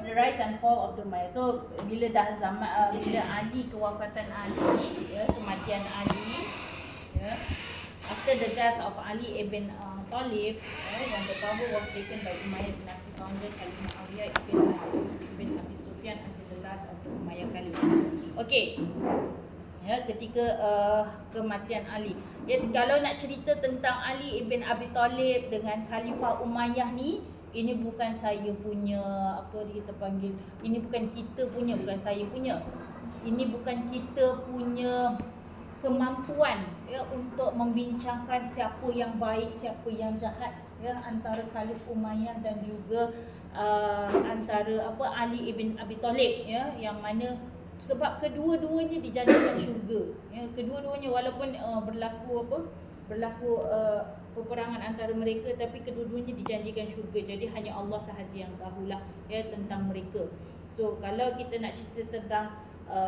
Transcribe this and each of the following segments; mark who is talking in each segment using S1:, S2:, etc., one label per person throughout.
S1: the rise and fall of the Umayyah. So bila dah zaman bila Ali, kewafatan Ali, kematian Ali, after the death of Ali ibn Talib, when the power was taken by Umayyad dynasty founder Khalid Muawiyah ibn Abi Sufyan until the last of the Umayyad Khalif. Okay. Ketika kematian Ali. Kalau nak cerita tentang Ali ibn Abi Talib dengan Khalifah Umayyah ni, ini bukan saya punya, apa kita panggil, ini bukan kita punya, bukan saya punya. Ini bukan kita punya kemampuan untuk membincangkan siapa yang baik, siapa yang jahat, antara Khalif Umayyah dan juga antara Ali ibn Abi Talib, yang mana sebab kedua-duanya dijanjikan syurga. Kedua-duanya walaupun berlaku peperangan antara mereka, tapi kedua-duanya dijanjikan syurga. Jadi hanya Allah sahaja yang tahulah tentang mereka. So kalau kita nak cerita tentang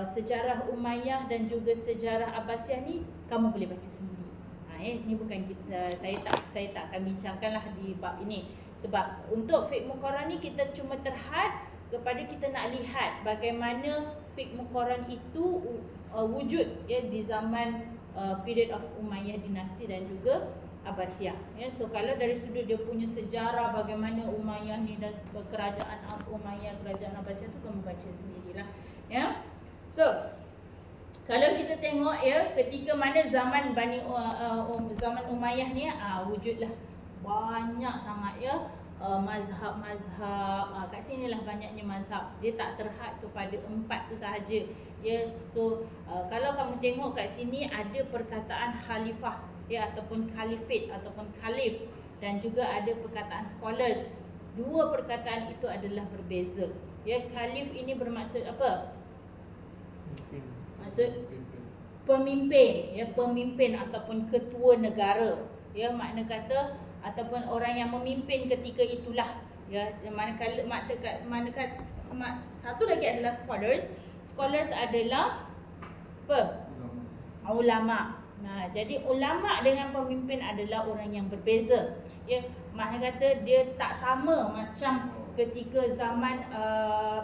S1: sejarah Umayyah dan juga sejarah Abbasiyah ni, kamu boleh baca sendiri. Ini bukan kita, saya tak akan bincangkanlah di bab ini. Sebab untuk fiqh muqarrar ni kita cuma terhad kepada kita nak lihat bagaimana fiqh muqarrar itu wujud di zaman period of Umayyah dinasti dan juga Abbasiyah. So kalau dari sudut dia punya sejarah bagaimana Umayyah ni dan kerajaan Umayyah, kerajaan Abbasiyah tu kamu baca sendirilah. So kalau kita tengok ketika mana zaman zaman Umayyah ni wujudlah banyak sangat mazhab-mazhab. Kat sinilah banyaknya mazhab. Dia tak terhad kepada 4 tu sahaja. So kalau kamu tengok kat sini ada perkataan khalifah ataupun khalifate ataupun khalif, dan juga ada perkataan scholars. Dua perkataan itu adalah berbeza. Khalif ini bermaksud apa? Maksud pemimpin, pemimpin ataupun ketua negara. Makna kata ataupun orang yang memimpin ketika itulah. Satu lagi adalah scholars. Scholars adalah apa? Ulama. Jadi ulama dengan pemimpin adalah orang yang berbeza. Makna kata dia tak sama macam ketika zaman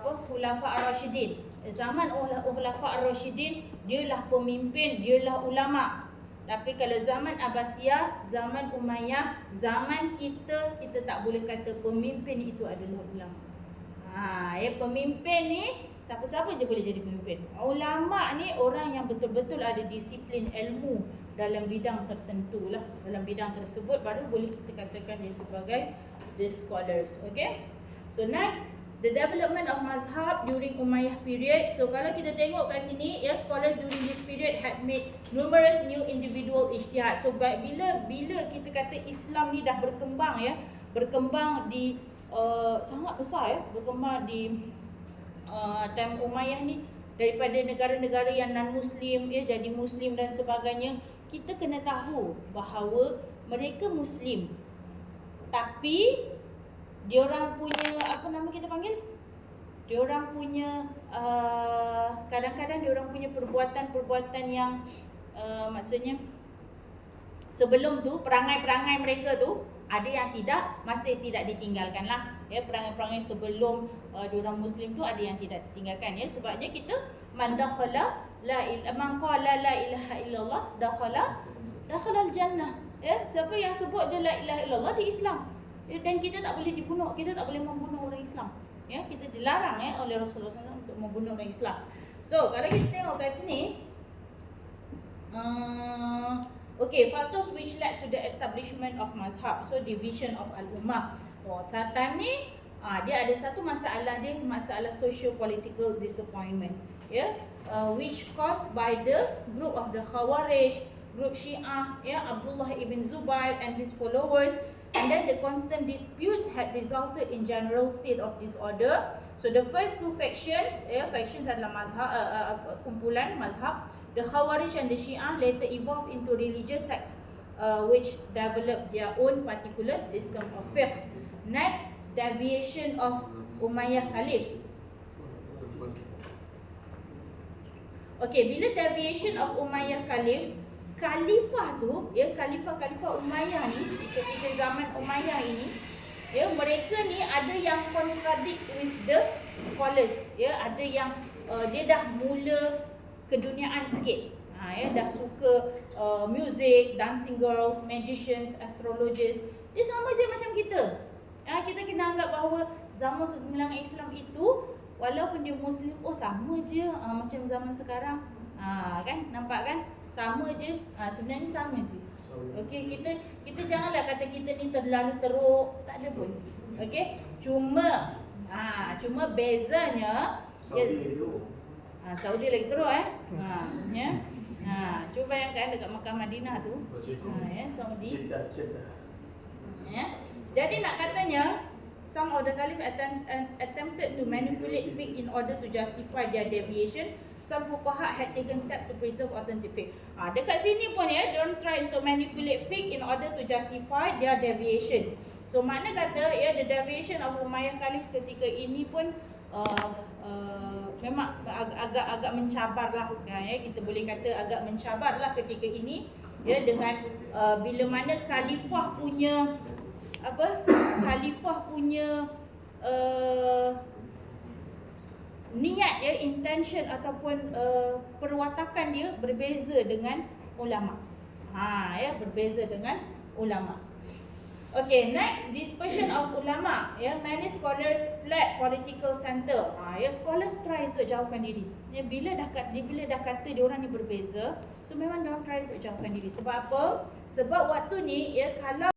S1: Khulafa Ar-Rasyidin. Zaman Khulafa Ar-Rasyidin, dialah pemimpin, dialah ulama. Tapi kalau zaman Abbasiyah, zaman Umayyah, zaman kita tak boleh kata pemimpin itu adalah ulama. Pemimpin ni siapa-siapa je boleh jadi pemimpin. Ulama ni orang yang betul-betul ada disiplin ilmu dalam bidang tertentu lah. Dalam bidang tersebut baru boleh kita katakan dia sebagai the scholars. Okay. So next, the development of mazhab during Umayyah period. So kalau kita tengok kat sini, scholars during this period had made numerous new individual ijtihad. So bila kita kata Islam ni dah berkembang, berkembang di sangat besar, berkembang di time Umayyah ni, daripada negara-negara yang non muslim jadi muslim dan sebagainya. Kita kena tahu bahawa mereka muslim, tapi diorang punya apa nama kita panggil? Diorang punya kadang-kadang diorang punya perbuatan-perbuatan yang maksudnya sebelum tu perangai-perangai mereka tu ada yang masih tidak ditinggalkan lah. Perangai-perangai sebelum diorang muslim tu ada yang tidak ditinggalkan. Sebabnya kita man qala la ilaha illallah dakhala al-jannah. Siapa yang sebut je la ilaha illallah di Islam. Dan kita tak boleh dibunuh, kita tak boleh membunuh orang Islam. Kita dilarang oleh Rasulullah SAW untuk membunuh orang Islam. So kalau kita tengok kat sini, okay, factors which led to the establishment of mazhab. So division of al-ummah. Saat time ni dia ada satu masalah, dia masalah socio-political disappointment, which caused by the group of the Khawarij, group Syiah, Abdullah ibn Zubair and his followers. And then the constant disputes had resulted in general state of disorder. So the first two factions, factions adalah mazhab, kumpulan mazhab. The Khawarij and the Syiah later evolved into religious sect, which developed their own particular system of fiqh. Next, deviation of Umayyah Caliphs. Okay, bila deviation of Umayyah Caliphs, Khalifah tu, Khalifah Umayyah ni, ketika zaman Umayyah ini, mereka ni ada yang contradict with the scholars, ya, ada yang dia dah mula keduniaan sikit. Ya, dah suka music, dancing girls, magicians, astrologers. Dia sama je macam kita. Kita kena anggap bahawa zaman kegemilangan Islam itu, walaupun dia Muslim, sama je macam zaman sekarang. Kan, nampak kan? Sama je. Sebenarnya sama je. Okey, kita janganlah kata kita ni terlalu teruk, tak ada pun. Okey, cuma bezanya Saudi lagi teruk ya. Cuba bayangkan dekat Makkah Madinah tu. Ya, Saudi. Ya. Jadi nak katanya some of the caliph attempted to manipulate fiqh in order to justify their deviation. Some fuqaha had taken steps to preserve authentic fiqh. Dekat sini pun ya, don't try to manipulate fiqh in order to justify their deviations. So makna kata ya, the deviation of Umayyah Caliph ketika ini pun memang agak mencabarlah ya, kita boleh kata agak mencabarlah ketika ini ya, dengan bila mana khalifah punya niat ya, intention ataupun perwatakan dia berbeza dengan ulama. Ya, berbeza dengan ulama. Okay, next, dispersion of ulama. Ya, many scholars fled political center. Ya, scholars try untuk jauhkan diri. Ya, bila dah kata dia orang ni berbeza, so memang dia orang try untuk jauhkan diri. Sebab apa? Sebab waktu ni ya, kalau